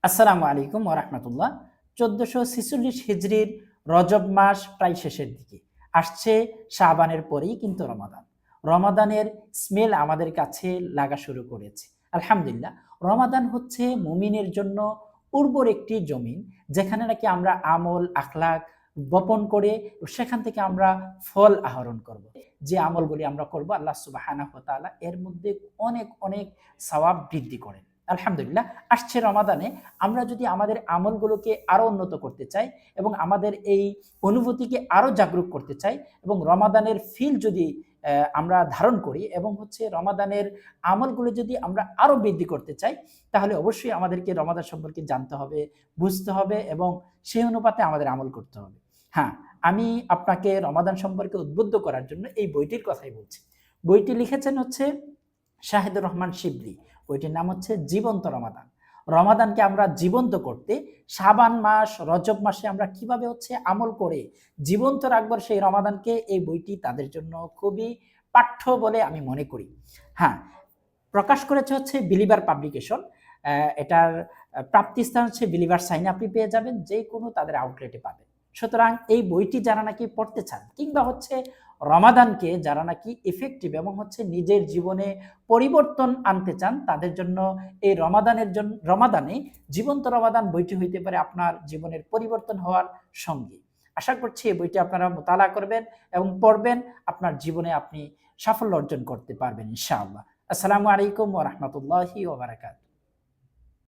আসসালামু আলাইকুম ওরহমতুল্লাহ। 1446 হিজরির রজব মাস প্রায় শেষের দিকে আসছে। শাবানের পরেই কিন্তু রমাদান। রমাদানের স্মেল আমাদের কাছে লাগা শুরু করেছে। আলহামদুলিল্লাহ, রমাদান হচ্ছে মুমিনের জন্য উর্বর একটি জমিন, যেখানে নাকি আমরা আমল আখলাক বপন করে সেখান থেকে আমরা ফল আহরণ করব। যে আমলগুলি আমরা করব, আল্লাহ সুবহানাহু ওয়া তাআলা এর মধ্যে অনেক অনেক সওয়াব বৃদ্ধি করেন। আলহামদুলিল্লাহ, আসছে রমাদানে আমরা যদি আমাদের আমলগুলোকে আরো উন্নত করতে চাই এবং আমাদের এই অনুভূতিকে আরো জাগরুক করতে চাই এবং রমাদানের ফিল যদি আমরা ধারণ করি এবং হচ্ছে রমাদানের আমলগুলো যদি আমরা আরো বৃদ্ধি করতে চাই, তাহলে অবশ্যই আমাদেরকে রমাদান সম্পর্কে জানতে হবে, বুঝতে হবে এবং সেই অনুপাতে আমাদের আমল করতে হবে। হ্যাঁ, আমি আপনাকে রমাদান সম্পর্কে উদ্বুদ্ধ করার জন্য এই বইটির কথাই বলছি। বইটি লিখেছেন হচ্ছে শাহিদুর রহমান শিবলি। বইটির নাম হচ্ছে জীবন্ত রমাদান। রমাদানকে আমরা জীবন্ত করতে শাবান মাস রজব মাসে আমরা কিভাবে হচ্ছে আমল করে জীবন্ত রাখবো সেই রমাদানকে, এই বইটি তাদের জন্য খুবই পাঠ্য বলে আমি মনে করি। হ্যাঁ, প্রকাশ করেছে হচ্ছে বিলিভার পাবলিকেশন। এটার প্রাপ্তিস্থান হচ্ছে বিলিভার সাইন, আপনি পেয়ে যাবেন যে কোনো তাদের আউটলেটে পাবেন। সুতরাং এই বইটি যারা নাকি পড়তে চান কিংবা হচ্ছে রমাদানকে যারা নাকি ইফেক্টিভ এবং হচ্ছে নিজের জীবনে পরিবর্তন আনতে চান, তাদের জন্য এই রমাদানে জীবন্ত রমাদান বইটি হইতে পারে আপনার জীবনের পরিবর্তন হওয়ার সঙ্গী। আশা করছি এই বইটি আপনারা মোতালা করবেন এবং পড়বেন, আপনার জীবনে আপনি সাফল্য অর্জন করতে পারবেন ইনশাআল্লাহ। আসসালামু আলাইকুম ওয়া রাহমাতুল্লাহি ওয়া বারাকাতুহু।